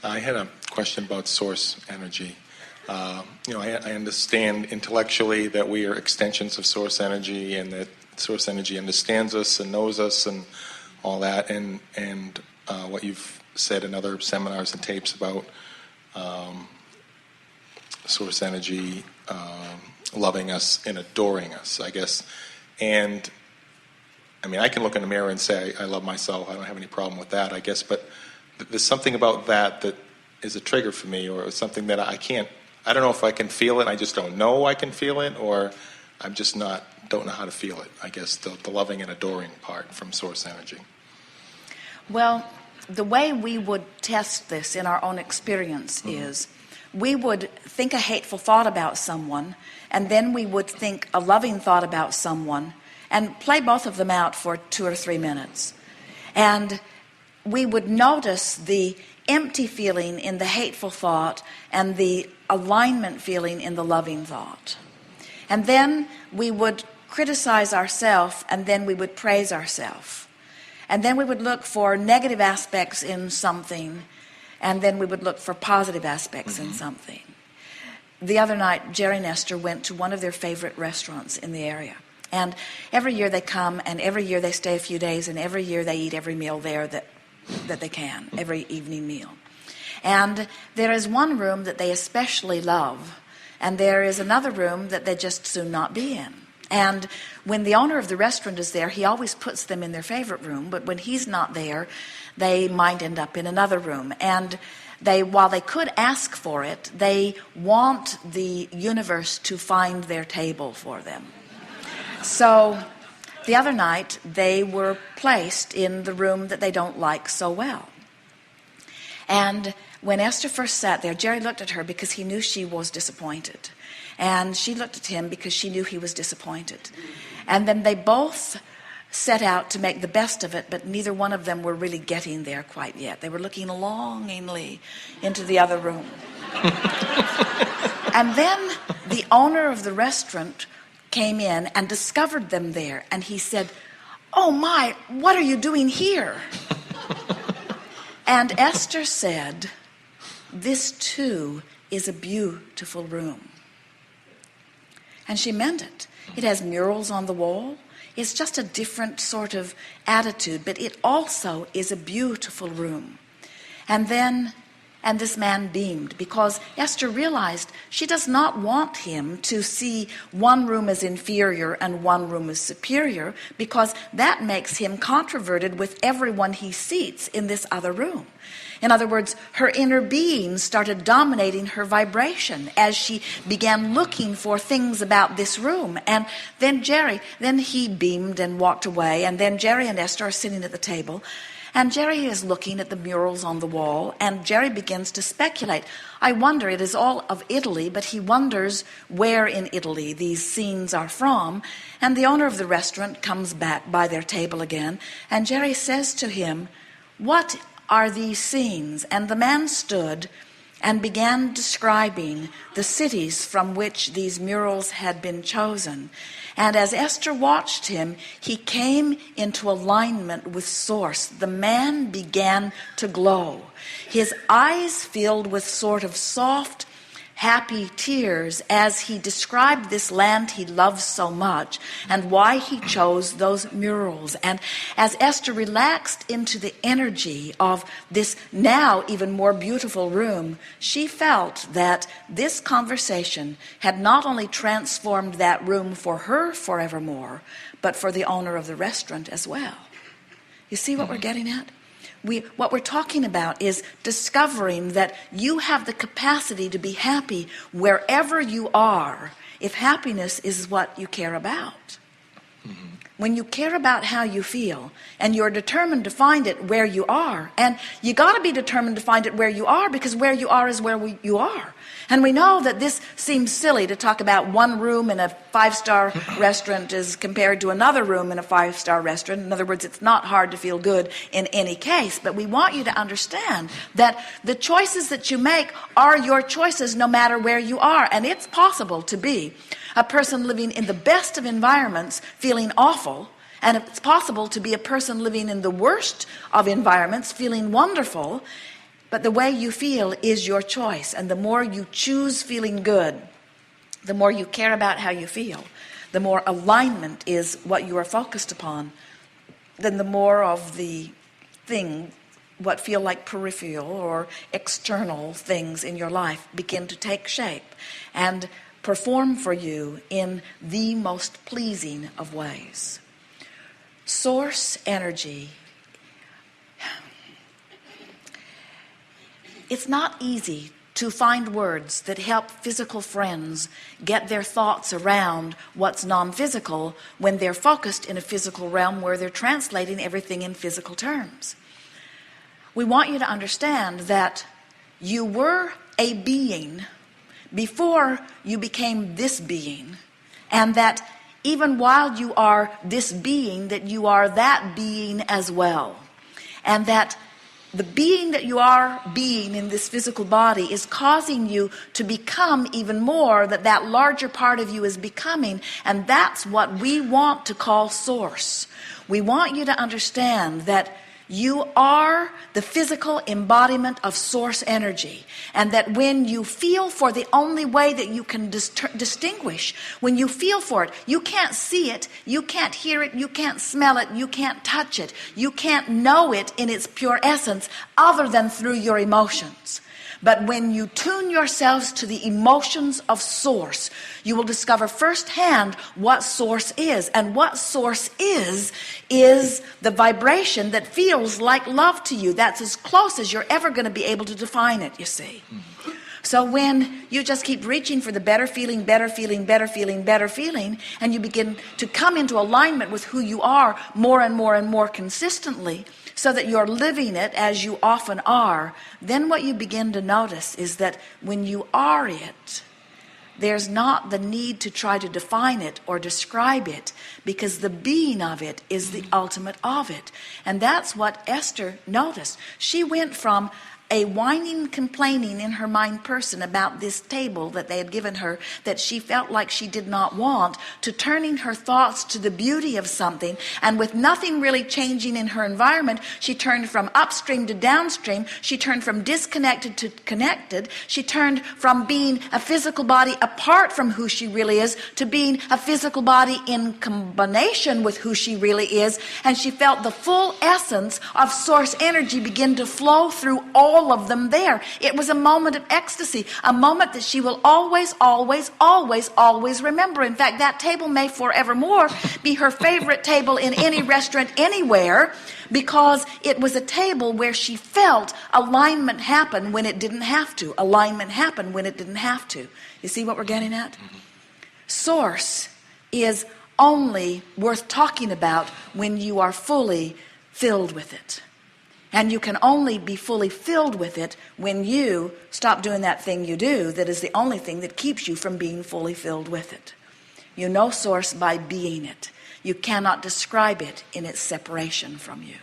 I had a question about source energy. I understand intellectually that we are extensions of source energy, and that source energy understands us and knows us and all that. And what you've said in other seminars and tapes about source energy loving us and adoring us, I guess. And I mean, I can look in the mirror and say I love myself. I don't have any problem with that, I guess. But there's something about that is a trigger for me, or something that I don't know if I can feel it. I just don't know I can feel it, or I'm just don't know how to feel it. I guess the loving and adoring part from source energy. Well, the way we would test this in our own experience is we would think a hateful thought about someone, and then we would think a loving thought about someone, and play both of them out for 2 or 3 minutes. And we would notice the empty feeling in the hateful thought and the alignment feeling in the loving thought. And then we would criticize ourselves, and then we would praise ourselves. And then we would look for negative aspects in something, and then we would look for positive aspects in something. The other night, Jerry and Esther went to one of their favorite restaurants in the area. And every year they come, and every year they stay a few days, and every year they eat every meal there that they can, every evening meal. And there is one room that they especially love, and there is another room that they just soon not be in. And when the owner of the restaurant is there, he always puts them in their favorite room, but when he's not there, they might end up in another room. And while they could ask for it, they want the universe to find their table for them. So the other night, they were placed in the room that they don't like so well. And when Esther first sat there, Jerry looked at her because he knew she was disappointed. And she looked at him because she knew he was disappointed. And then they both set out to make the best of it, but neither one of them were really getting there quite yet. They were looking longingly into the other room. And then the owner of the restaurant came in and discovered them there. And he said, "Oh my, what are you doing here?" And Esther said, "This too is a beautiful room." And she meant it. It has murals on the wall. It's just a different sort of attitude, but it also is a beautiful room. And this man beamed, because Esther realized she does not want him to see one room as inferior and one room as superior, because that makes him controverted with everyone he seats in this other room. In other words, her inner being started dominating her vibration as she began looking for things about this room. And then he beamed and walked away, and then Jerry and Esther are sitting at the table. And Jerry is looking at the murals on the wall, and Jerry begins to speculate. I wonder, it is all of Italy, but he wonders where in Italy these scenes are from. And the owner of the restaurant comes back by their table again, and Jerry says to him, "What are these scenes?" And the man stood and began describing the cities from which these murals had been chosen. And as Esther watched him, he came into alignment with Source. The man began to glow. His eyes filled with sort of soft, happy tears as he described this land he loved so much and why he chose those murals. And as Esther relaxed into the energy of this now even more beautiful room, she felt that this conversation had not only transformed that room for her forevermore, but for the owner of the restaurant as well. You see what we're getting at? What we're talking about is discovering that you have the capacity to be happy wherever you are, if happiness is what you care about. When you care about how you feel, and you're determined to find it where you are, and you got to be determined to find it where you are, because where you are is where you are. And we know that this seems silly to talk about one room in a 5-star restaurant as compared to another room in a 5-star restaurant. In other words, it's not hard to feel good in any case. But we want you to understand that the choices that you make are your choices no matter where you are. And it's possible to be a person living in the best of environments feeling awful, and it's possible to be a person living in the worst of environments feeling wonderful. But the way you feel is your choice. And the more you choose feeling good, the more you care about how you feel, the more alignment is what you are focused upon, then the more of the thing, what feel like peripheral or external things in your life begin to take shape and perform for you in the most pleasing of ways. Source energy. It's not easy to find words that help physical friends get their thoughts around what's non-physical when they're focused in a physical realm where they're translating everything in physical terms. We want you to understand that you were a being before you became this being, and that even while you are this being, that you are that being as well, and that the being that you are being in this physical body is causing you to become even more, that larger part of you is becoming, and that's what we want to call source. We want you to understand that you are the physical embodiment of source energy, and that when you feel for the only way that you can distinguish, when you feel for it, you can't see it, you can't hear it, you can't smell it, you can't touch it, you can't know it in its pure essence other than through your emotions. But when you tune yourselves to the emotions of source, you will discover firsthand what source is. And what source is the vibration that feels like love to you. That's as close as you're ever going to be able to define it, you see. So when you just keep reaching for the better feeling, better feeling, better feeling, better feeling, and you begin to come into alignment with who you are more and more and more consistently, so that you're living it as you often are, then what you begin to notice is that when you are it, there's not the need to try to define it or describe it, because the being of it is the ultimate of it. And that's what Esther noticed. She went from a whining, complaining in her mind person about this table that they had given her that she felt like she did not want, to turning her thoughts to the beauty of something, and with nothing really changing in her environment, she turned from upstream to downstream. She turned from disconnected to connected. She turned from being a physical body apart from who she really is to being a physical body in combination with who she really is, and she felt the full essence of source energy begin to flow through all of them there. It was a moment of ecstasy, a moment that she will always, always, always, always remember. In fact, that table may forevermore be her favorite table in any restaurant anywhere, because it was a table where she felt alignment happen when it didn't have to. Alignment happen when it didn't have to. You see what we're getting at? Source is only worth talking about when you are fully filled with it. And you can only be fully filled with it when you stop doing that thing you do that is the only thing that keeps you from being fully filled with it. You know source by being it. You cannot describe it in its separation from you.